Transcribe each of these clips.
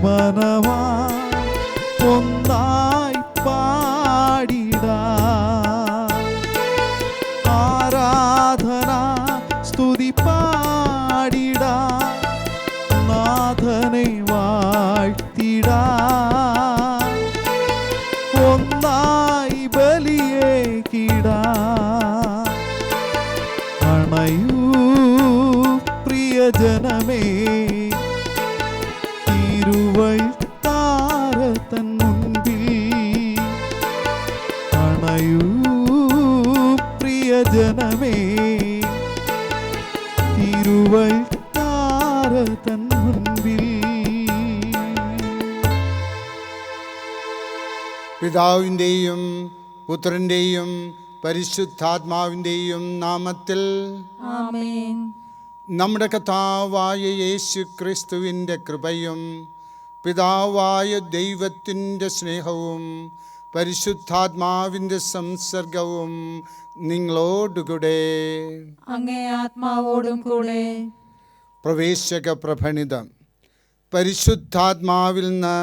തിരുമനമാ ഒന്നായി പാടിടാ. ആരാധന സ്തുതി പാടിടാ, നാഥനെ വാഴ്ത്തിടാ. ഒന്നായി ബലിയേകിടാ. അണയൂ പ്രിയജനമേ, തിരുവഴിത്താരതൻ മുൻപിൽ. അണയൂ പ്രിയജനമേ, തിരുവഴിത്താരതൻ മുൻപിൽ. പിതാവിൻ്റെയും പുത്രൻ്റെയും പരിശുദ്ധാത്മാവിൻ്റെയും നാമത്തിൽ ആമേൻ. നമ്മുടെ കർത്താവായ യേശു ക്രിസ്തുവിൻ്റെ കൃപയും പിതാവായ ദൈവത്തിൻ്റെ സ്നേഹവും പരിശുദ്ധാത്മാവിൻ്റെ സംസർഗവും നിങ്ങളോടുകൂടെ അങ്ങേ ആത്മാവോടും കൂടെ. പ്രവേശക പ്രഭണിതം. പരിശുദ്ധാത്മാവിൽ നിന്ന്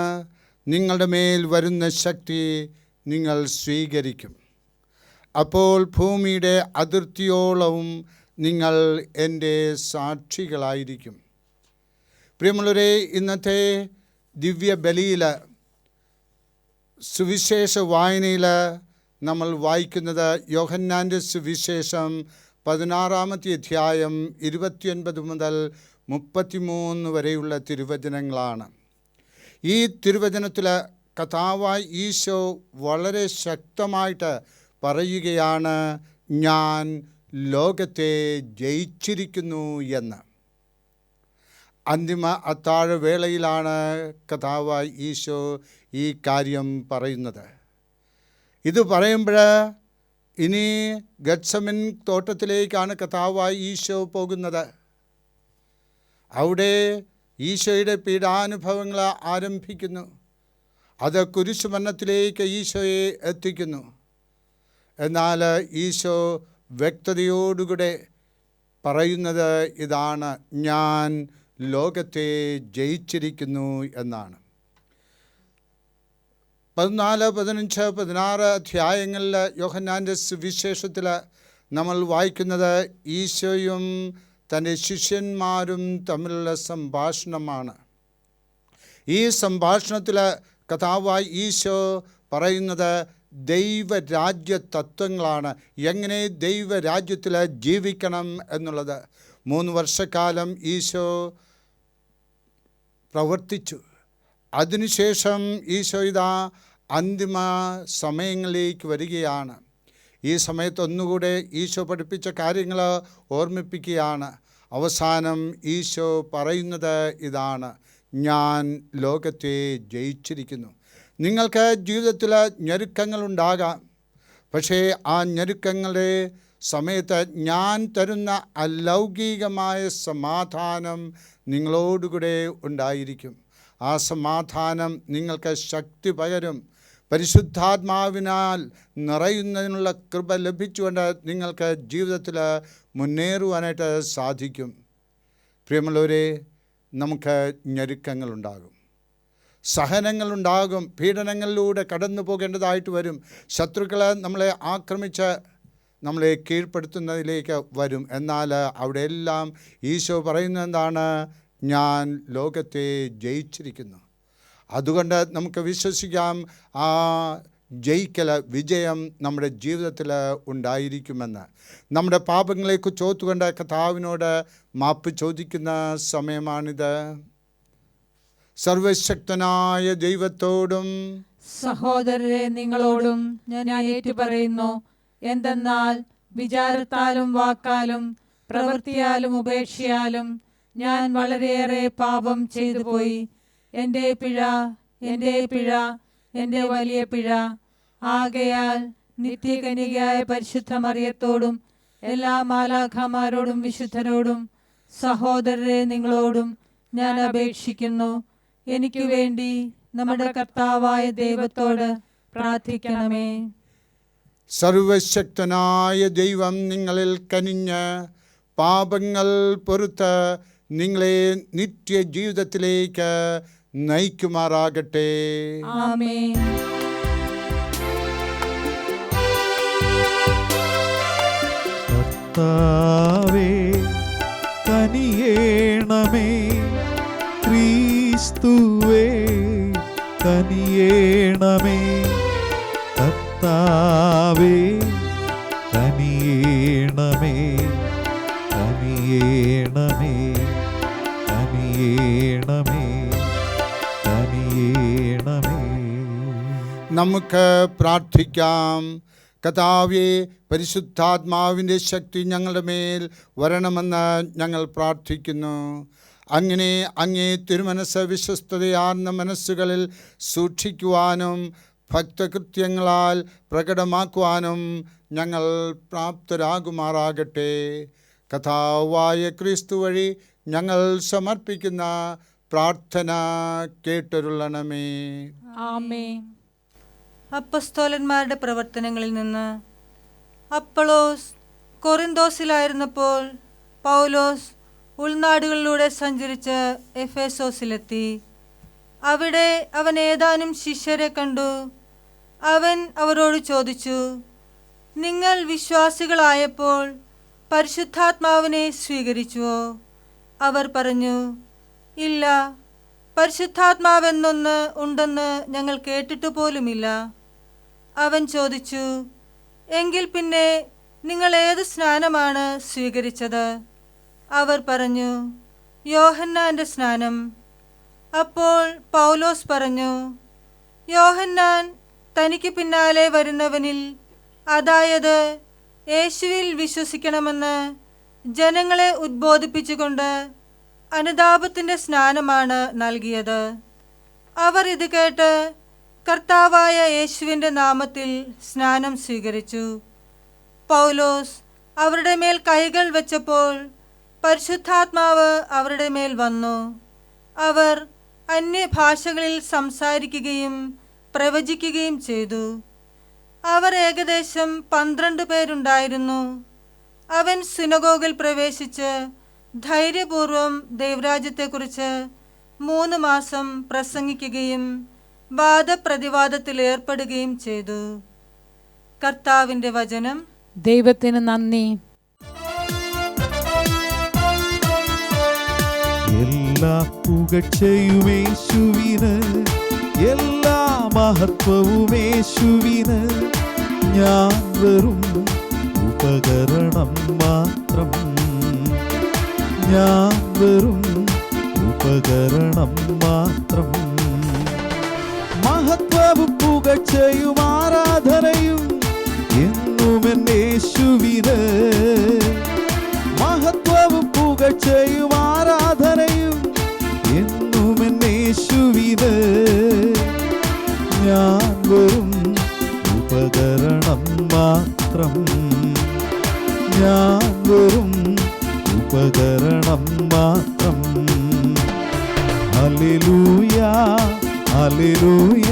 നിങ്ങളുടെ മേൽ വരുന്ന ശക്തി നിങ്ങൾ സ്വീകരിക്കും. അപ്പോൾ ഭൂമിയുടെ അതിർത്തിയോളവും നിങ്ങൾ എൻ്റെ സാക്ഷികളായിരിക്കും. പ്രിയമുള്ളവരെ, ഇന്നത്തെ ദിവ്യ ബലിയിൽ സുവിശേഷ വായനയിൽ നമ്മൾ വായിക്കുന്നത് യോഹന്നാൻ്റെ സുവിശേഷം 16-ാമത്തെ അധ്യായം 29 മുതൽ 33 വരെയുള്ള തിരുവചനങ്ങളാണ്. ഈ തിരുവചനത്തിൽ കർത്താവായ ഈശോ വളരെ ശക്തമായിട്ട് പറയുകയാണ്, ഞാൻ ലോകത്തെ ജയിച്ചിരിക്കുന്നു എന്ന്. അന്തിമ അത്താഴവേളയിലാണ് കർത്താവായ ഈശോ ഈ കാര്യം പറയുന്നത്. ഇത് പറയുമ്പോൾ ഇനി ഗത്സമൻ തോട്ടത്തിലേക്കാണ് കർത്താവായ ഈശോ പോകുന്നത്. അവിടെ ഈശോയുടെ പീഡാനുഭവങ്ങൾ ആരംഭിക്കുന്നു. അത് കുരിശുമരണത്തിലേക്ക് ഈശോയെ എത്തിക്കുന്നു. എന്നാൽ ഈശോ വ്യക്തതയോടുകൂടെ പറയുന്നത് ഇതാണ്, ഞാൻ ലോകത്തെ ജയിച്ചിരിക്കുന്നു എന്നാണ്. 14, 15, 16 അധ്യായങ്ങളിൽ യോഹന്നാൻ്റെ സുവിശേഷത്തിൽ നമ്മൾ വായിക്കുന്നത് ഈശോയും തൻ്റെ ശിഷ്യന്മാരും തമ്മിലുള്ള സംഭാഷണമാണ്. ഈ സംഭാഷണത്തിൽ കർത്താവായ ഈശോ പറയുന്നത് ദൈവരാജ്യ തത്വങ്ങളാണ്, എങ്ങനെ ദൈവരാജ്യത്തിൽ ജീവിക്കണം എന്നുള്ളത്. 3 വർഷക്കാലം ഈശോ പ്രവർത്തിച്ചു. അതിനുശേഷം ഈശോ ഇതാ അന്തിമ സമയങ്ങളിലേക്ക് വരികയാണ്. ഈ സമയത്ത് ഒന്നുകൂടെ ഈശോ പഠിപ്പിച്ച കാര്യങ്ങൾ ഓർമ്മിപ്പിക്കുകയാണ്. അവസാനം ഈശോ പറയുന്നത് ഇതാണ്, ഞാൻ ലോകത്തെ ജയിച്ചിരിക്കുന്നു. നിങ്ങൾക്ക് ജീവിതത്തിൽ ഞെരുക്കങ്ങളുണ്ടാകാം, പക്ഷേ ആ ഞെരുക്കങ്ങളുടെ സമയത്ത് ഞാൻ തരുന്ന അലൗകികമായ സമാധാനം നിങ്ങളോടുകൂടെ ഉണ്ടായിരിക്കും. ആ സമാധാനം നിങ്ങൾക്ക് ശക്തി പകരും. പരിശുദ്ധാത്മാവിനാൽ നിറയുന്നതിനുള്ള കൃപ ലഭിച്ചുകൊണ്ട് നിങ്ങൾക്ക് ജീവിതത്തിൽ മുന്നേറുവാനായിട്ട് സാധിക്കും. പ്രിയമുള്ളവരെ, നമുക്ക് ഞെരുക്കങ്ങളുണ്ടാകും, സഹനങ്ങളുണ്ടാകും, പീഡനങ്ങളിലൂടെ കടന്നു പോകേണ്ടതായിട്ട് വരും. ശത്രുക്കൾ നമ്മളെ ആക്രമിച്ച് നമ്മളെ കീഴ്പ്പെടുത്തുന്നതിലേക്ക് വരും. എന്നാൽ അവിടെയെല്ലാം ഈശോ പറയുന്നത് എന്താണ്, ഞാൻ ലോകത്തെ ജയിച്ചിരിക്കുന്നു. അതുകൊണ്ട് നമുക്ക് വിശ്വസിക്കാം, ആ വിജയം നമ്മുടെ ജീവിതത്തിൽ ഉണ്ടായിരിക്കുമെന്ന്. നമ്മുടെ പാപങ്ങളെക്കുറിച്ച് ഓർത്തുകൊണ്ട് കർത്താവിനോട് മാപ്പ് ചോദിക്കുന്ന സമയമാണിത്. സർവശക്തനായ ദൈവത്തോടും സഹോദരരെ നിങ്ങളോടും ഞാൻ ഏറ്റുപറയുന്നു. എന്തെന്നാൽ വിചാരത്താലും വാക്കാലും പ്രവൃത്തിയാലും ഉപേക്ഷയാലും ഞാൻ വളരെയേറെ പാപം ചെയ്തു പോയി. എൻ്റെ പിഴ, എൻ്റെ പിഴ, എൻ്റെ വലിയ പിഴ. ആകയാൽ നിത്യകന്യകയായ പരിശുദ്ധ മറിയത്തോടും എല്ലാ മാലാഖമാരോടും വിശുദ്ധരോടും സഹോദരരെ നിങ്ങളോടും ഞാൻ അപേക്ഷിക്കുന്നു, എനിക്ക് വേണ്ടി നമ്മുടെ കർത്താവായ ദൈവത്തോട് പ്രാർത്ഥിക്കണമേ. സർവശക്തനായ ദൈവം നിങ്ങളിൽ കനിഞ്ഞ് പാപങ്ങൾ പൊറുത്ത് നിങ്ങളെ നിത്യജീവിതത്തിലേക്ക് നയിക്കുമാറാകട്ടെ. ആമേൻ. കർത്താവേ കനിയേണമേ, ക്രിസ്തുവേ കനിയേണമേ. കർത്താവേ കനിയേണമേ, കനിയേണമേ, കനിയേണമേ, കനിയേണമേ. നമുക്ക് പ്രാർത്ഥിക്കാം. കർത്താവേ, പരിശുദ്ധാത്മാവിൻ്റെ ശക്തി ഞങ്ങളുടെ മേൽ വരണമെന്ന് ഞങ്ങൾ പ്രാർത്ഥിക്കുന്നു. അങ്ങനെ അങ്ങേ തിരുമനസ് വിശ്വസ്തതയാർന്ന മനസ്സുകളിൽ സൂക്ഷിക്കുവാനും ഭക്തകൃത്യങ്ങളാൽ പ്രകടമാക്കുവാനും ഞങ്ങൾ പ്രാപ്തരാകുമാറാകട്ടെ. കർത്താവായ ക്രിസ്തു വഴി ഞങ്ങൾ സമർപ്പിക്കുന്ന പ്രാർത്ഥന കേട്ടരുളണമേ. ആമേൻ. അപ്പസ്തോലന്മാരുടെ പ്രവർത്തനങ്ങളിൽ നിന്ന്. അപ്പൊളോസ് കൊറിന്തോസിലായിരുന്നപ്പോൾ പൗലോസ് ഉൾനാടുകളിലൂടെ സഞ്ചരിച്ച് എഫേസോസിലെത്തി. അവിടെ അവൻ ഏതാനും ശിഷ്യരെ കണ്ടു. അവൻ അവരോട് ചോദിച്ചു, നിങ്ങൾ വിശ്വാസികളായപ്പോൾ പരിശുദ്ധാത്മാവിനെ സ്വീകരിച്ചുവോ? അവർ പറഞ്ഞു, ഇല്ല, പരിശുദ്ധാത്മാവെന്നൊന്ന് ഉണ്ടെന്ന് ഞങ്ങൾ കേട്ടിട്ടു പോലുമില്ല. അവൻ ചോദിച്ചു, എങ്കിൽ പിന്നെ നിങ്ങൾ ഏത് സ്നാനമാണ് സ്വീകരിച്ചത്? അവർ പറഞ്ഞു, യോഹന്നാന്റെ സ്നാനം. അപ്പോൾ പൗലോസ് പറഞ്ഞു, യോഹന്നാൻ തനിക്ക് പിന്നാലെ വരുന്നവനിൽ, അതായത് യേശുവിൽ വിശ്വസിക്കണമെന്ന് ജനങ്ങളെ ഉദ്ബോധിപ്പിച്ചുകൊണ്ട് അനുതാപത്തിൻ്റെ സ്നാനമാണ് നൽകിയത്. അവർ ഇത് കേട്ട് കർത്താവായ യേശുവിൻ്റെ നാമത്തിൽ സ്നാനം സ്വീകരിച്ചു. പൗലോസ് അവരുടെ മേൽ കൈകൾ വെച്ചപ്പോൾ പരിശുദ്ധാത്മാവ് അവരുടെ മേൽ വന്നു. അവർ അന്യഭാഷകളിൽ സംസാരിക്കുകയും പ്രവചിക്കുകയും ചെയ്തു. അവർ ഏകദേശം 12 പേരുണ്ടായിരുന്നു. അവൻ സിനഗോഗിൽ പ്രവേശിച്ച് ധൈര്യപൂർവം ദൈവരാജ്യത്തെക്കുറിച്ച് 3 മാസം പ്രസംഗിക്കുകയും വാദപ്രതിവാദത്തിൽ ഏർപ്പെടുകയും ചെയ്തു. കർത്താവിൻ്റെ വചനം. ദൈവത്തിന് നന്ദി. എല്ലാ പുകഴ്ചയുമേശുവിന്, എല്ലാ മഹത്വവുമേശുവിന്. ഞാൻ വെറും ഉപകരണം മാത്രം, ഞാൻ വെറും ഉപകരണം മാത്രം. മഹത്വവും പുകഴ്ചയും ആരാധനയും എന്നുമെൻ യേശുവിന്. മഹത്വവും പുകഴ്ചയും ആരാധനയും എന്നുമെൻ യേശുവിന്. ഞാൻ വെറും ഉപകരണം മാത്രം, ഞാൻ വെറും ഉപകരണം മാത്രം. Hallelujah, hallelujah,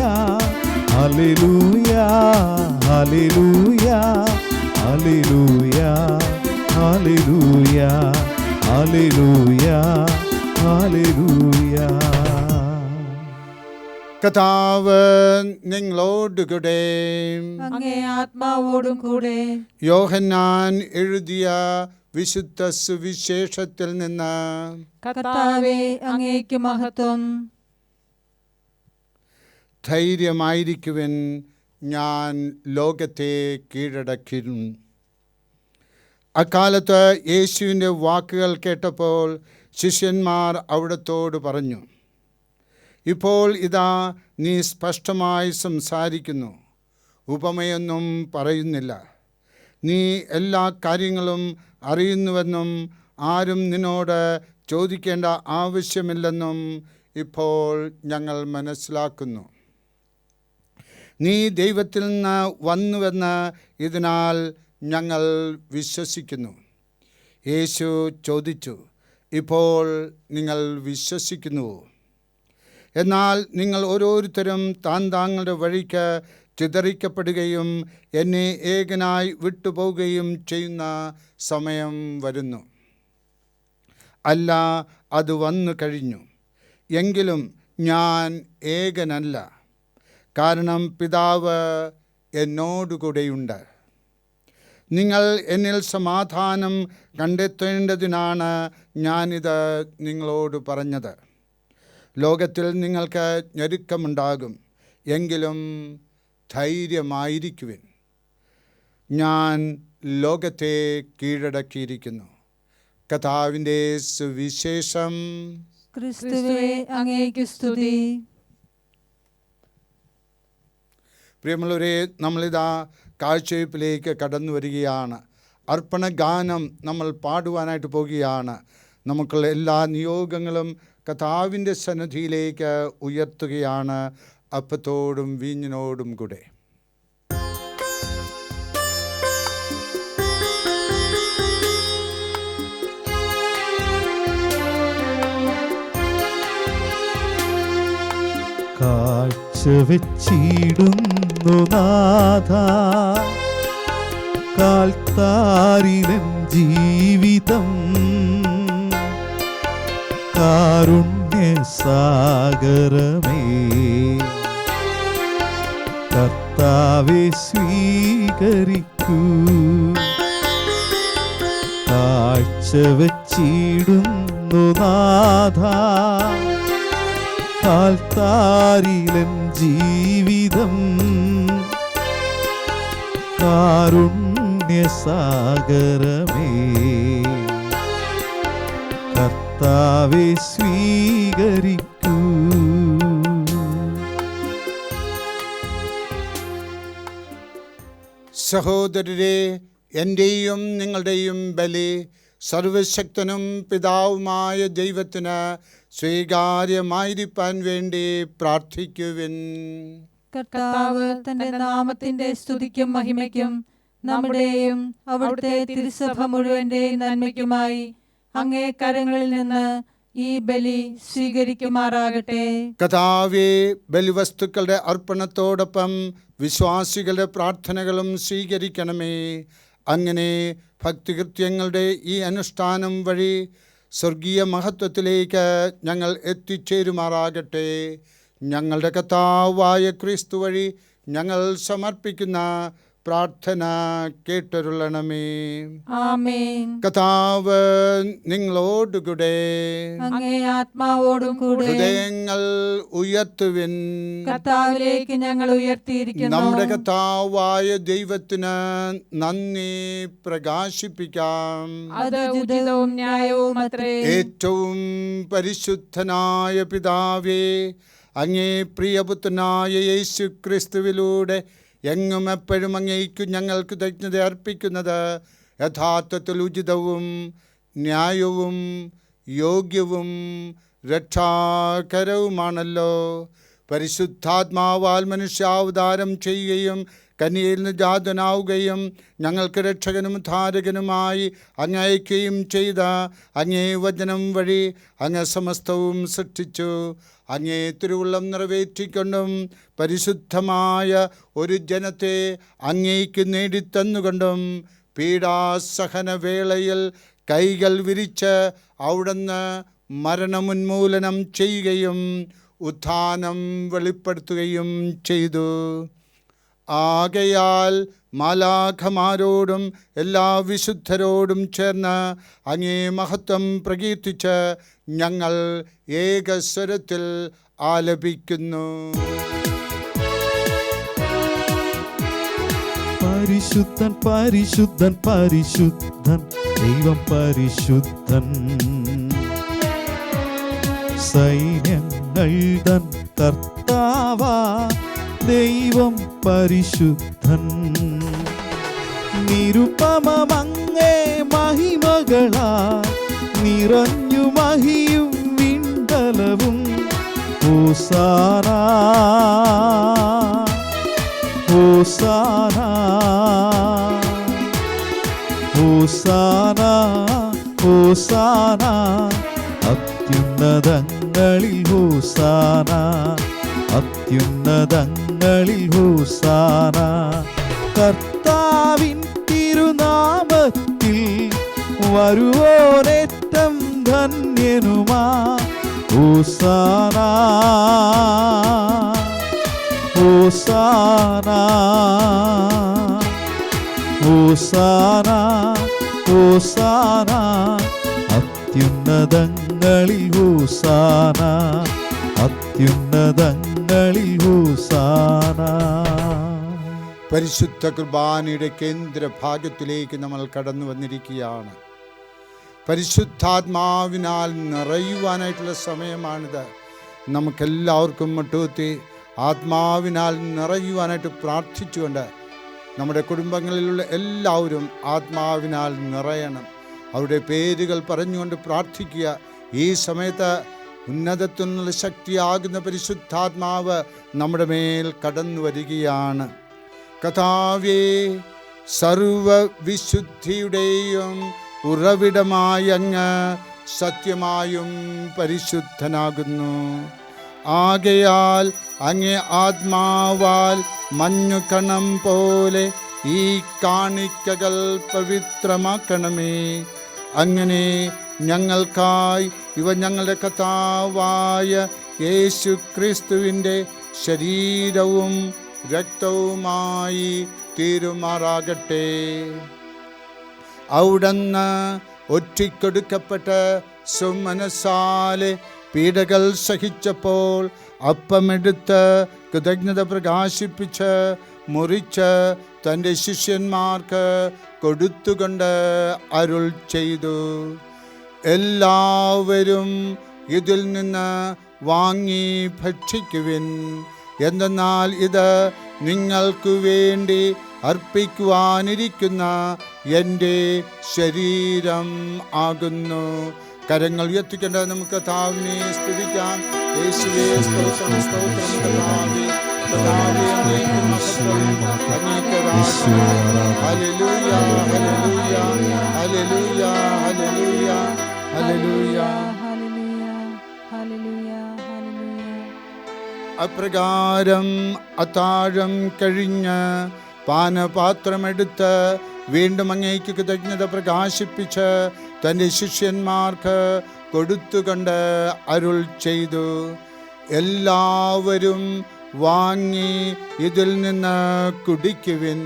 hallelujah, hallelujah, hallelujah, hallelujah, hallelujah, hallelujah. കർത്താവ് നിങ്ങളോടുകൂടെ. അങ്ങേ ആത്മാവോടും കൂടെ. യോഹന്നാൻ എഴുതിയ വിശുദ്ധ സുവിശേഷത്തിൽ നിന്ന്. കർത്താവേ, അങ്ങേക്ക് മഹത്വം. ധൈര്യമായിരിക്കുവിൻ, ഞാൻ ലോകത്തെ കീഴടക്കിയിരുന്നു. അക്കാലത്ത് യേശുവിൻ്റെ വാക്കുകൾ കേട്ടപ്പോൾ ശിഷ്യന്മാർ അവിടത്തോട് പറഞ്ഞു, ഇപ്പോൾ ഇതാ നീ സ്പഷ്ടമായി സംസാരിക്കുന്നു, ഉപമയൊന്നും പറയുന്നില്ല. നീ എല്ലാ കാര്യങ്ങളും അറിയുന്നുവെന്നും ആരും നിന്നോട് ചോദിക്കേണ്ട ആവശ്യമില്ലെന്നും ഇപ്പോൾ ഞങ്ങൾ മനസ്സിലാക്കുന്നു. നീ ദൈവത്തിൽ നിന്ന് വന്നുവെന്ന് ഇതിനാൽ ഞങ്ങൾ വിശ്വസിക്കുന്നു. യേശു ചോദിച്ചു, ഇപ്പോൾ നിങ്ങൾ വിശ്വസിക്കുന്നുവോ? എന്നാൽ നിങ്ങൾ ഓരോരുത്തരും താങ്കളുടെ വഴിക്ക് ചിതറിക്കപ്പെടുകയും എന്നെ ഏകനായി വിട്ടുപോവുകയും ചെയ്യുന്ന സമയം വരുന്നു. അല്ല, അത് വന്നു കഴിഞ്ഞു. എങ്കിലും ഞാൻ ഏകനല്ല, കാരണം പിതാവ് എന്നോടുകൂടെയുണ്ട്. നിങ്ങൾ എന്നിൽ സമാധാനം കണ്ടെത്തേണ്ടതിനാണ് ഞാനിത് നിങ്ങളോട് പറഞ്ഞത്. ലോകത്തിൽ നിങ്ങൾക്ക് ഞെരുക്കമുണ്ടാകും, എങ്കിലും ധൈര്യമായിരിക്കുവിൻ. ഞാൻ ലോകത്തെ കീഴടക്കിയിരിക്കുന്നു. കർത്താവിൻ്റെ സുവിശേഷം. ക്രിസ്തുവേ, അങ്ങേക്ക് സ്തുതി. പ്രിയമുള്ളവരെ, നമ്മളിതാ കാഴ്ചവെപ്പിലേക്ക് കടന്നു വരികയാണ്. അർപ്പണഗാനം നമ്മൾ പാടുവാനായിട്ട് പോകുകയാണ്. നമുക്കുള്ള എല്ലാ നിയോഗങ്ങളും കർത്താവിൻ്റെ സന്നിധിയിലേക്ക് ഉയർത്തുകയാണ്, അപ്പത്തോടും വീഞ്ഞിനോടും കൂടെ. കാഴ്ച വെച്ചിടുന്നു നാഥ, കാൽത്താരിലൻ ജീവിതം. കാരുണ്യസാഗരമേ, കർത്താവേ സ്വീകരിക്കൂ. കാഴ്ച വെച്ചിടുന്നു നാഥ, കാൽത്താരിലൻ ജീവിതം. കാരുണ്യസാഗരമേ, കർത്താവേ സ്വീകരിക്കൂ. സഹോദരരെ, എൻ്റെയും നിങ്ങളുടെയും ബലി സർവശക്തനും പിതാവുമായ ദൈവത്തിന് സ്വീകാര്യമായിരിക്കാൻ വേണ്ടി പ്രാർത്ഥിക്കുവിൻ. കർത്താവ് തന്റെ നാമത്തിന്റെ സ്തുതിക്കും മഹിമയ്ക്കും നമ്മുടെയും അവിടുത്തെ തിരുസഭ മുഴുവന്റെ നന്മയ്ക്കുമായി അങ്ങേ കരങ്ങളിൽ നിന്ന് ഈ ബലി സ്വീകരിക്കുമാറാകട്ടെ. കർത്താവേ, ബലിവസ്തുക്കളുടെ അർപ്പണത്തോടൊപ്പം വിശ്വാസികളുടെ പ്രാർത്ഥനകളും സ്വീകരിക്കണമേ. അങ്ങനെ ഭക്തികൃത്യങ്ങളുടെ ഈ അനുഷ്ഠാനം വഴി സ്വർഗീയ മഹത്വത്തിലേക്ക് ഞങ്ങൾ എത്തിച്ചേരുമാറാകട്ടെ. ഞങ്ങളുടെ കർത്താവായ ക്രിസ്തു വഴി ഞങ്ങൾ സമർപ്പിക്കുന്ന പ്രാർത്ഥന കേട്ടരുളണമേ. ആമേൻ. കർത്താവ് നിങ്ങളോടുകൂടെ. അങ്ങേ ആത്മാവോടും കൂടെ. ഹൃദയങ്ങൾ ഉയർത്തുവിൻ. കർത്താവിലേക്ക് ഞങ്ങൾ ഉയർത്തിയിരിക്കുന്നു. നമ്മുടെ കർത്താവായ ദൈവത്തിന് നന്ദി പ്രകാശിപ്പിക്കാം. അത് ഉചിതവും ന്യായവും അത്രേ. ഏറ്റവും പരിശുദ്ധനായ പിതാവേ, അങ്ങേ പ്രിയപുത്രനായ യേശു ക്രിസ്തുവിലൂടെ എങ്ങും എപ്പോഴും അങ്ങേക്കു ഞങ്ങൾ കൃതജ്ഞത അർപ്പിക്കുന്നത് യഥാർത്ഥത്തിൽ ഉചിതവും ന്യായവും യോഗ്യവും രക്ഷാകരവുമാണല്ലോ. പരിശുദ്ധാത്മാവാൽ മനുഷ്യാവതാരം ചെയ്യുകയും കന്യയിൽ നിന്ന് ജാതനാവുകയും ഞങ്ങൾക്ക് രക്ഷകനും ധാരകനുമായി അങ്ങയക്കുകയും ചെയ്ത അങ്ങേ വചനം വഴി അങ്ങ് സമസ്തവും സൃഷ്ടിച്ചു. അങ്ങേ തിരുവുള്ളം നിറവേറ്റിക്കൊണ്ടും പരിശുദ്ധമായ ഒരു ജനത്തെ അങ്ങേക്ക് നേടിത്തന്നുകൊണ്ടും പീഡാസഹനവേളയിൽ കൈകൾ വിരിച്ച് അവിടുന്ന് മരണമുന്മൂലനം ചെയ്യുകയും ഉത്ഥാനം വെളിപ്പെടുത്തുകയും ചെയ്തു. ആകയാൽ മാലാഖമാരോടും എല്ലാ വിശുദ്ധരോടും ചേർന്ന് അങ്ങേ മഹത്വം പ്രകീർത്തിച്ച് ഞങ്ങൾ ഏകസ്വരത്തിൽ ആലപിക്കുന്നു. പരിശുദ്ധൻ പരിശുദ്ധൻ പരിശുദ്ധൻ ദൈവം പരിശുദ്ധൻ. സൈന്യങ്ങൾ തൻ കർത്താവാ ദൈവം പരിശുദ്ധൻ. നിരുപമമങ്ങേ മഹിമകളാ നിറഞ്ഞു മഹിയും വിണ്ടലവും. ഹോസാന ഹോസാന ഹോസാന ഹോസാന അത്യുന്നതങ്ങളിൽ ഹോസാന അത്യുന്നതങ്ങളിൽ ഹോസാന. കർത്താവിൻ തിരുനാമത്തിൽ വരുവോനേറ്റം ധന്യനുമാ. ഹോസാന ഹോസാന ഹോസാന ഹോസാന അത്യുന്നതങ്ങളിൽ ഹോസാന അത്യുന്നതങ്ങളിൽ ഹോസാന. പരിശുദ്ധ കുർബാനയുടെ കേന്ദ്ര ഭാഗത്തിലേക്ക് നമ്മൾ കടന്നു വന്നിരിക്കുകയാണ്. പരിശുദ്ധാത്മാവിനാൽ നിറയുവാനായിട്ടുള്ള സമയമാണിത്. നമുക്കെല്ലാവർക്കും മുട്ടുകുത്തി ആത്മാവിനാൽ നിറയുവാനായിട്ട് പ്രാർത്ഥിച്ചുകൊണ്ട് നമ്മുടെ കുടുംബങ്ങളിലുള്ള എല്ലാവരും ആത്മാവിനാൽ നിറയണം. അവരുടെ പേരുകൾ പറഞ്ഞുകൊണ്ട് പ്രാർത്ഥിക്കുക. ഈ സമയത്ത് ഉന്നതത്തിൽ നിന്നുള്ള ശക്തിയാകുന്ന പരിശുദ്ധാത്മാവ് നമ്മുടെ മേൽ കടന്നു വരികയാണ്. കർത്താവേ, സർവവിശുദ്ധിയുടെയും ഉറവിടമായ അങ്ങ് സത്യമായും പരിശുദ്ധനാകുന്നു. ആകയാൽ അങ്ങേ ആത്മാവാൽ മഞ്ഞുകണം പോലെ ഈ കാണിക്കകൾ പവിത്രമാക്കണമേ. അങ്ങനെ ഞങ്ങൾക്കായി ഇവ ഞങ്ങളുടെ കർത്താവായ യേശു ക്രിസ്തുവിൻ്റെ ശരീരവും രക്തവുമായി തീരുമാറാകട്ടെ. അവിടുന്ന് ഒറ്റിക്കൊടുക്കപ്പെട്ട് സുമനസാലെ പീഡകൾ സഹിച്ചപ്പോൾ അപ്പമെടുത്ത് കൃതജ്ഞത പ്രകാശിപ്പിച്ച് മുറിച്ച് തൻ്റെ ശിഷ്യന്മാർക്ക് കൊടുത്തുകൊണ്ട് അരുൾ ചെയ്തു, എല്ലാവരും ഇതിൽ നിന്ന് വാങ്ങി ഭക്ഷിക്കുവിൻ. എന്തെന്നാൽ ഇത് നിങ്ങൾക്ക് വേണ്ടി അർപ്പിക്കുവാനിരിക്കുന്ന എൻ്റെ ശരീരം ആകുന്നു. കരങ്ങൾ ഉയർത്തിക്കൊണ്ട് നമുക്ക് കർത്താവിനെ സ്തുതിക്കാം. യേശുവേ സ്തോത്രം, സ്തോത്രം കർത്താവേ. കർത്താവേ, അങ്ങേക്ക് മഹത്വം, അങ്ങേക്ക് ആരാധന. Hallelujah, hallelujah, hallelujah, hallelujah, hallelujah. അപ്രകാരം അത്താഴം കഴിഞ്ഞ് പാനപാത്രമെടുത്ത് വീണ്ടും അങ്ങേക്ക് കൃതജ്ഞത പ്രകാശിപ്പിച്ച് തൻ്റെ ശിഷ്യന്മാർക്ക് കൊടുത്തുകൊണ്ട് അരുൾ ചെയ്തു, എല്ലാവരും വാങ്ങി ഇതിൽ നിന്ന് കുടിക്കുവിൻ.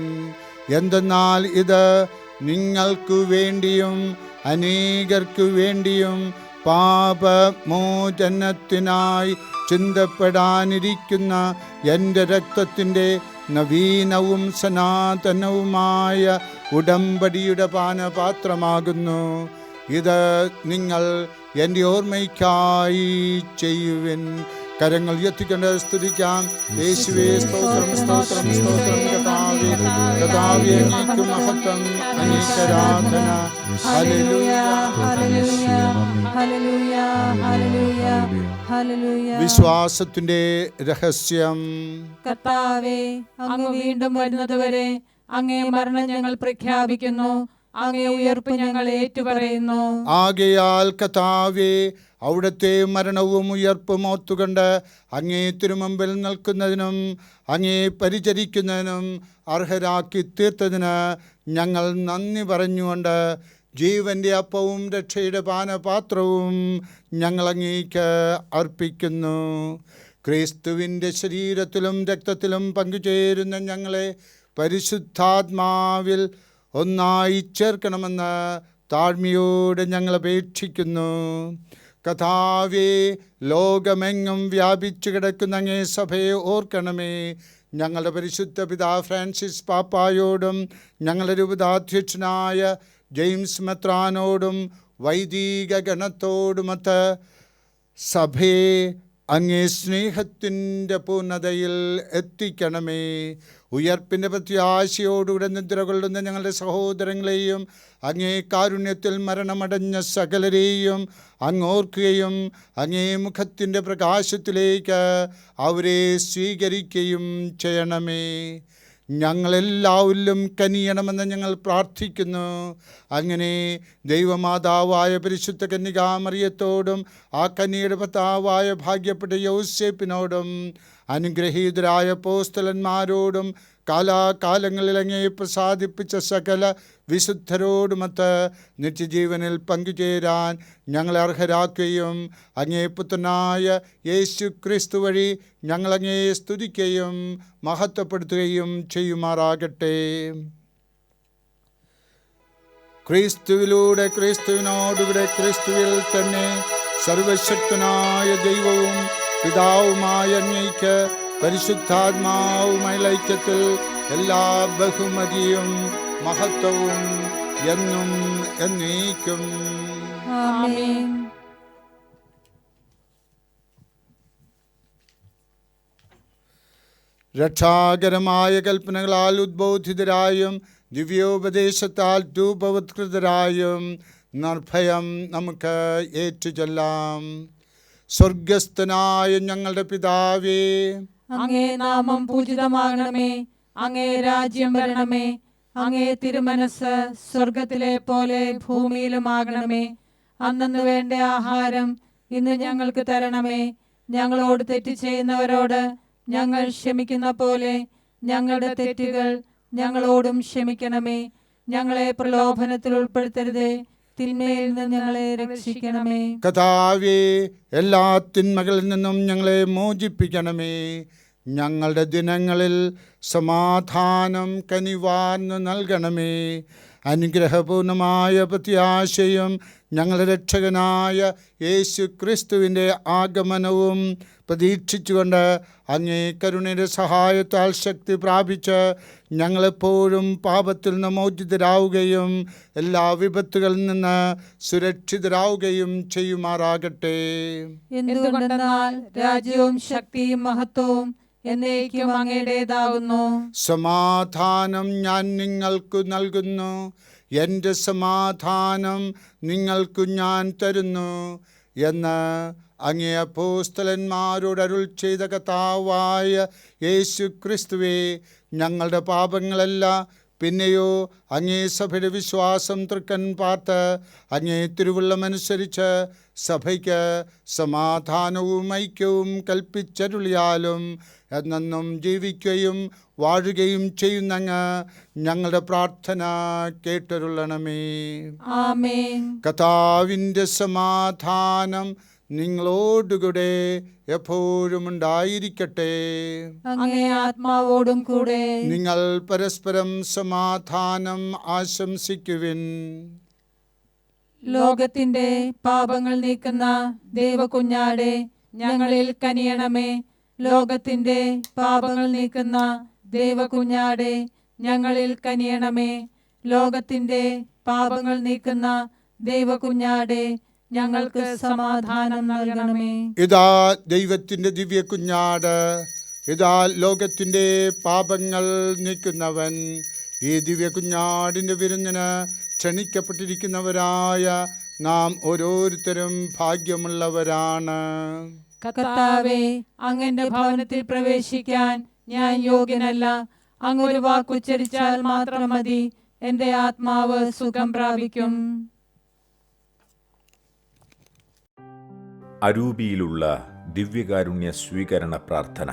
എന്തെന്നാൽ ഇത് നിങ്ങൾക്കു വേണ്ടിയും അനേകർക്കു വേണ്ടിയും പാപമോചനത്തിനായി ചിന്തപ്പെടാനിരിക്കുന്ന എൻ്റെ രക്തത്തിൻ്റെ നവീനവും സനാതനവുമായ ഉടമ്പടിയുടെ പാനപാത്രമാകുന്നു. ഇത് നിങ്ങൾ എൻ്റെ ഓർമ്മയ്ക്കായി ചെയ്യുവിൻ. കരങ്ങൾ ഉയർത്തിക്കൊണ്ട് സ്തുതിക്കാം. യേശുവേ സ്തോത്രം, സ്തോത്രം, സ്തോത്രം കർത്താവേ. കർത്താവേ, അങ്ങേക്ക് മഹത്വം, അങ്ങേക്ക് ആരാധന. Hallelujah, hallelujah, hallelujah, hallelujah, hallelujah. വിശ്വാസത്തിന്റെ രഹസ്യം. കർത്താവേ, അങ്ങ് വീണ്ടും വരുന്നതുവരെ അങ്ങേ മരണം ഞങ്ങൾ പ്രഖ്യാപിക്കുന്നു, അങ്ങേ ഉയർപ്പ് ഞങ്ങൾ ഏറ്റുപറയുന്നു. ആകയാൽ കർത്താവേ, അവിടുത്തെ മരണവും ഉയർപ്പും ഓർത്തുകൊണ്ട് അങ്ങേ തിരുമുമ്പിൽ നിൽക്കുന്നതിനും അങ്ങേ പരിചരിക്കുന്നതിനും അർഹരാക്കി തീർത്തതിന് ഞങ്ങൾ നന്ദി പറഞ്ഞുകൊണ്ട് ജീവൻ്റെ അപ്പവും രക്ഷയുടെ പാനപാത്രവും ഞങ്ങൾ അങ്ങേക്ക് അർപ്പിക്കുന്നു. ക്രിസ്തുവിൻ്റെ ശരീരത്തിലും രക്തത്തിലും പങ്കുചേരുന്ന ഞങ്ങളെ പരിശുദ്ധാത്മാവിൽ ഒന്നായി ചേർക്കണമെന്ന് താഴ്മയോടെ ഞങ്ങൾ അപേക്ഷിക്കുന്നു. കർത്താവേ, ലോകമെങ്ങും വ്യാപിച്ചു കിടക്കുന്ന അങ്ങേ സഭയെ ഓർക്കണമേ. ഞങ്ങളുടെ പരിശുദ്ധ പിതാവ് ഫ്രാൻസിസ് പാപ്പായോടും ഞങ്ങളുടെ രൂപതാധ്യക്ഷനായ ജെയിംസ് മെത്രാനോടും വൈദിക ഗണത്തോടുമൊത്ത് സഭയെ അങ്ങേ സ്നേഹത്തിൻ്റെ പൂർണ്ണതയിൽ എത്തിക്കണമേ. ഉയർപ്പിൻ്റെ പ്രത്യാശയോടുകൂടെ നിദ്ര കൊള്ളുന്ന ഞങ്ങളുടെ സഹോദരങ്ങളെയും അങ്ങേ കാരുണ്യത്തിൽ മരണമടഞ്ഞ സകലരെയും അങ്ങോർക്കുകയും അങ്ങേ മുഖത്തിൻ്റെ പ്രകാശത്തിലേക്ക് അവരെ സ്വീകരിക്കുകയും ചെയ്യണമേ. ഞങ്ങളെല്ലാവരിലും കനിയണമെന്ന് ഞങ്ങൾ പ്രാർത്ഥിക്കുന്നു. അങ്ങനെ ദൈവമാതാവായ പരിശുദ്ധ കന്യകാമറിയത്തോടും ആ കന്യയുടെ ഭർത്താവായ ഭാഗ്യപ്പെട്ട യോസേപ്പിനോടും അനുഗ്രഹീതരായ അപ്പോസ്തലന്മാരോടും കാലാകാലങ്ങളിൽ അങ്ങേ പ്രസാദിപ്പിച്ച സകല വിശുദ്ധരോടുമൊത്ത് നിത്യജീവനിൽ പങ്കുചേരാൻ ഞങ്ങളെ അർഹരാക്കുകയും അങ്ങേ പുത്രനായ യേശു ക്രിസ്തു വഴി ഞങ്ങളങ്ങേ സ്തുതിക്കുകയും മഹത്വപ്പെടുത്തുകയും ചെയ്യുമാറാകട്ടെ. ക്രിസ്തുവിലൂടെ, ക്രിസ്തുവിനോടുകൂടെ, ക്രിസ്തുവിൽ തന്നെ സർവശക്തനായ ദൈവവും പിതാവുമായ അങ്ങേക്ക് പരിശുദ്ധാത്മാവുമായ ഐക്യത്തിൽ എല്ലാ ബഹുമതിയും മഹത്വവും എന്നും എന്നേക്കും. ആമേൻ. രക്ഷാകരമായ കൽപ്പനകളാൽ ഉദ്ബോധിതരായും ദിവ്യോപദേശത്താൽ രൂപവത്കൃതരായും നിർഭയം നമുക്ക് ഏറ്റുചൊല്ലാം. സ്വർഗസ്ഥനായ ഞങ്ങളുടെ പിതാവേ, അങ്ങേ നാമം പൂജിതമാകണമേ. അങ്ങേ രാജ്യം വരണമേ. അങ്ങേ തിരുമനസ് സ്വർഗത്തിലെ പോലെ ഭൂമിയിലുമാകണമേ. അന്നന്ന് വേണ്ട ആഹാരം ഇന്ന് ഞങ്ങൾക്ക് തരണമേ. ഞങ്ങളോട് തെറ്റ് ചെയ്യുന്നവരോട് ഞങ്ങൾ ക്ഷമിക്കുന്ന പോലെ ഞങ്ങളുടെ തെറ്റുകൾ ഞങ്ങളോടും ക്ഷമിക്കണമേ. ഞങ്ങളെ പ്രലോഭനത്തിൽ ഉൾപ്പെടുത്തരുതേ. തിന്മയിൽ നിന്ന് ഞങ്ങളെ രക്ഷിക്കണമേ. കർത്താവേ, എല്ലാ തിന്മകളിൽ നിന്നും ഞങ്ങളെ മോചിപ്പിക്കണമേ. ഞങ്ങളുടെ ദിനങ്ങളിൽ സമാധാനം കനിവാർന്നു നൽകണമേ. അനുഗ്രഹപൂർണമായ പ്രത്യാശയും ഞങ്ങളുടെ രക്ഷകനായ യേശു ക്രിസ്തുവിൻ്റെ ആഗമനവും പ്രതീക്ഷിച്ചുകൊണ്ട് അങ്ങേ കരുണയുടെ സഹായത്താൽ ശക്തി പ്രാപിച്ച് ഞങ്ങളെപ്പോഴും പാപത്തിൽ നിന്ന് മോചിതരാവുകയും എല്ലാ വിപത്തുകളിൽ നിന്ന് സുരക്ഷിതരാവുകയും ചെയ്യുമാറാകട്ടെ. എന്തുകൊണ്ടെന്നാൽ രാജ്യവും ശക്തിയും മഹത്വവും എന്നേക്കും അങ്ങയുടേതാകുന്നു. സമാധാനം ഞാൻ നിങ്ങൾക്ക് നൽകുന്നു, എൻ്റെ സമാധാനം നിങ്ങൾക്ക് ഞാൻ തരുന്നു എന്ന് അങ്ങേ അപ്പോസ്തലന്മാരോട് അരുൾ ചെയ്ത കർത്താവായ യേശു ക്രിസ്തുവേ, ഞങ്ങളുടെ പാപങ്ങളല്ല, പിന്നെയോ അങ്ങേ സഭയുടെ വിശ്വാസം തൃക്കൻ പാർത്ത് അങ്ങേ തിരുവുള്ളമനുസരിച്ച് സഭയ്ക്ക് സമാധാനവും ഐക്യവും കൽപ്പിച്ചരുളിയാലും എന്നെന്നും ജീവിക്കുകയും വാഴുകയും ചെയ്യുന്നങ്ങ് ഞങ്ങളുടെ പ്രാർത്ഥന കേട്ടരുളണമേ. ആമേൻ. കർത്താവിൻ്റെ സമാധാനം നിങ്ങളോടുകൂടെ എപ്പോഴും ഉണ്ടായിരിക്കട്ടെ. അങ്ങേ ആത്മാവോടും കൂടെ. നിങ്ങൾ പരസ്പരം സമാധാനം ആശംസിക്കുവിൻ. ലോകത്തിന്റെ പാപങ്ങൾ നീക്കുന്ന ദൈവകുഞ്ഞാടെ ഞങ്ങളിൽ കനിയണമേ. ലോകത്തിന്റെ പാപങ്ങൾ നീക്കുന്ന ദൈവകുഞ്ഞാടെ ഞങ്ങളിൽ കനിയണമേ. ലോകത്തിന്റെ പാപങ്ങൾ നീക്കുന്ന ദൈവകുഞ്ഞാടെ ഞങ്ങൾക്ക് സമാധാനം നൽകണമേ. ഇതാ ദൈവത്തിൻ്റെ ദിവ്യ കുഞ്ഞാട്, ഇതാ ലോകത്തിൻ്റെ പാപങ്ങൾ നീക്കുന്നവൻ. ഈ ദിവ്യ കുഞ്ഞാടിൻ്റെ വിരുന്നിന് ക്ഷണിക്കപ്പെട്ടിരിക്കുന്നവരായ നാം ഓരോരുത്തരും ഭാഗ്യമുള്ളവരാണ്. കർത്താവേ, അങ്ങന്റെ ഭവനത്തിൽ പ്രവേശിക്കാൻ ഞാൻ യോഗ്യനല്ല. അങ്ങ് ഒരു വാക്കുച്ചരിച്ചാൽ മാത്രം മതി, എന്റെ ആത്മാവ് സുഖം പ്രാപിക്കും. അരൂപിയിലുള്ള ദിവ്യകാരുണ്യ സ്വീകരണ പ്രാർത്ഥന.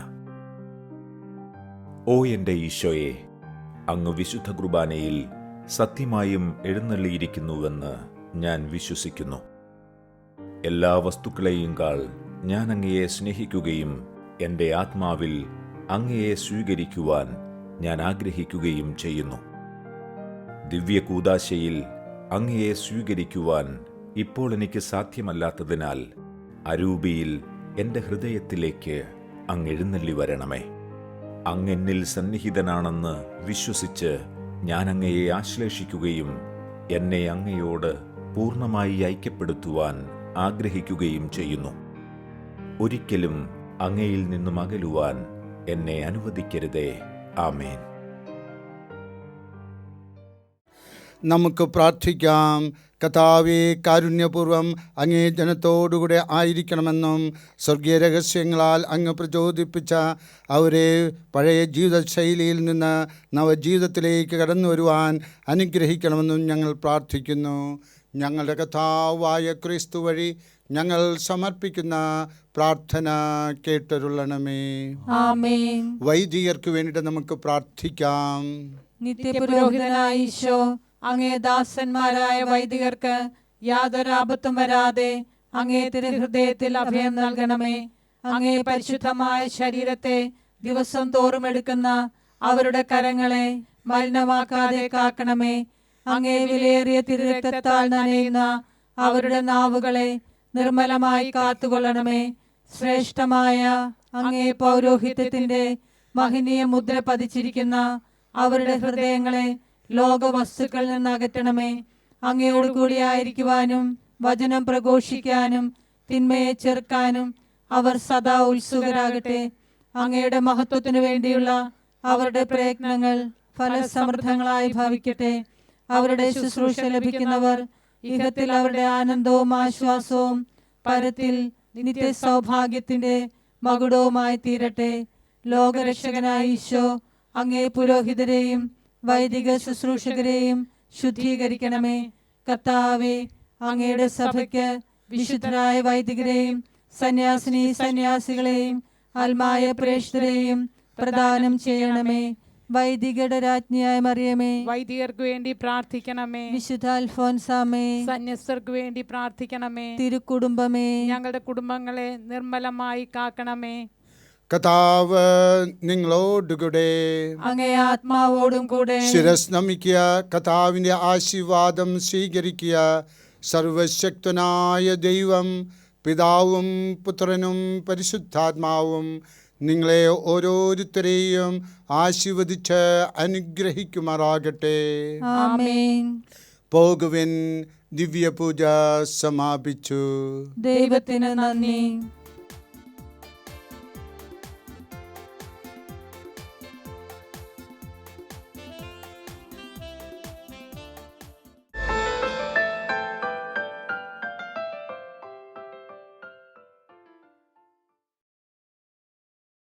ഓ എൻ്റെ ഈശോയെ, അങ്ങ് വിശുദ്ധ കുർബാനയിൽ സത്യമായും എഴുന്നള്ളിയിരിക്കുന്നുവെന്ന് ഞാൻ വിശ്വസിക്കുന്നു. എല്ലാ വസ്തുക്കളെയും കാൾ ഞാൻ അങ്ങയെ സ്നേഹിക്കുകയും എൻ്റെ ആത്മാവിൽ അങ്ങയെ സ്വീകരിക്കുവാൻ ഞാൻ ആഗ്രഹിക്കുകയും ചെയ്യുന്നു. ദിവ്യകൂദാശയിൽ അങ്ങയെ സ്വീകരിക്കുവാൻ ഇപ്പോൾ എനിക്ക് സാധ്യമല്ലാത്തതിനാൽ അരൂപിയിൽ എൻ്റെ ഹൃദയത്തിലേക്ക് അങ്ങ് എഴുന്നള്ളി വരണമേ. അങ്ങെന്നിൽ സന്നിഹിതനാണെന്ന് വിശ്വസിച്ച് ഞാൻ അങ്ങയെ ആശ്ലേഷിക്കുകയും എന്നെ അങ്ങയോട് പൂർണ്ണമായി ഐക്യപ്പെടുത്തുവാൻ ആഗ്രഹിക്കുകയും ചെയ്യുന്നു. ഒരിക്കലും അങ്ങയിൽ നിന്നും അകലുവാൻ എന്നെ അനുവദിക്കരുതേ. ആമേൻ. നമുക്ക് പ്രാർത്ഥിക്കാം. കർത്താവേ, കാരുണ്യപൂർവ്വം അങ്ങേ ജനത്തോടുകൂടെ ആയിരിക്കണമെന്നും സ്വർഗീയ രഹസ്യങ്ങളാൽ അങ്ങ് പ്രചോദിപ്പിച്ച അവരെ പഴയ ജീവിതശൈലിയിൽ നിന്ന് നവജീവിതത്തിലേക്ക് കടന്നു വരുവാൻ അനുഗ്രഹിക്കണമെന്നും ഞങ്ങൾ പ്രാർത്ഥിക്കുന്നു. ഞങ്ങളുടെ കർത്താവായ ക്രിസ്തു വഴി ഞങ്ങൾ സമർപ്പിക്കുന്ന പ്രാർത്ഥന കേട്ടരുളണമേ. ആമേൻ. വൈദികർക്ക് വേണ്ടിയിട്ട് നമുക്ക് പ്രാർത്ഥിക്കാം. നിത്യപുരോഹിതനായ ഈശോ, അങ്ങേ ദാസന്മാരായ വൈദികർക്ക് യാതൊരു ആപത്തും വരാതെ അങ്ങേ തിരുഹൃദയത്തിൽ അഭയം നൽകണമേ. അങ്ങേ പരിശുദ്ധമായ ശരീരത്തെ ദിവസം തോറും എടുക്കുന്ന അവരുടെ കരങ്ങളെ മലിനമാക്കാതെ കാക്കണമേ. അങ്ങേ വിലയേറിയ തിരുരക്തത്താൽ നനയുന്ന അവരുടെ നാവുകളെ നിർമ്മലമായി കാത്തുകൊള്ളണമേ. ശ്രേഷ്ഠമായ അങ്ങേ പൗരോഹിത്യത്തിന്റെ മഹനീയ മുദ്ര പതിച്ചിരിക്കുന്ന അവരുടെ ഹൃദയങ്ങളെ ലോകവസ്തുക്കളിൽ നിന്ന് അകറ്റണമേ. അങ്ങയോട് കൂടിയായിരിക്കുവാനും വചനം പ്രഘോഷിക്കാനും തിന്മയെ ചെറുക്കാനും അവർ സദാ ഉത്സുകരാകട്ടെ. അങ്ങയുടെ മഹത്വത്തിനു വേണ്ടിയുള്ള അവരുടെ പ്രയത്നങ്ങൾ ഫലസമൃദ്ധങ്ങളായി ഭവിക്കട്ടെ. അവരുടെ ശുശ്രൂഷ ലഭിക്കുന്നവർ ഇഹത്തിൽ അവരുടെ ആനന്ദവും ആശ്വാസവും പരത്തിൽ നിത്യ സൗഭാഗ്യത്തിന്റെ മകുടവുമായി തീരട്ടെ. ലോകരക്ഷകനായ ഈശോ, അങ്ങേ പുരോഹിതരെയും വൈദിക ശുശ്രൂഷകരെയും ശുദ്ധീകരിക്കണമേ. കർത്താവേ, അങ്ങയുടെ സഭയ്ക്ക് വിശുദ്ധരായ വൈദികരെയും സന്യാസികളെയും ആത്മായ പ്രേക്ഷിതരെയും പ്രദാനം ചെയ്യണമേ. വൈദികരുടെ രാജ്ഞിയായ മറിയമേ, വൈദികർക്ക് വേണ്ടി പ്രാർത്ഥിക്കണമേ. വിശുദ്ധ അൽഫോൻസാമേ, സന്യസ്തർക്ക് വേണ്ടി പ്രാർത്ഥിക്കണമേ. തിരുക്കുടുംബമേ, ഞങ്ങളുടെ കുടുംബങ്ങളെ നിർമ്മലമായി കാക്കണമേ. കർത്താവ് നിങ്ങളോടുകൂടെ. അങ്ങേ ആത്മാവോടും കൂടെ. ശിരസ് നമിക്കുക. കർത്താവിൻ്റെ ആശീർവാദം സ്വീകരിക്കുക. സർവശക്തനായ ദൈവം പിതാവും പുത്രനും പരിശുദ്ധാത്മാവും നിങ്ങളെ ഓരോരുത്തരെയും ആശീർവദിച്ച് അനുഗ്രഹിക്കുമാറാകട്ടെ. ആമേൻ. പോകുവിൻ. ദിവ്യപൂജ സമാപിച്ചു. ദൈവത്തിന് നന്ദി.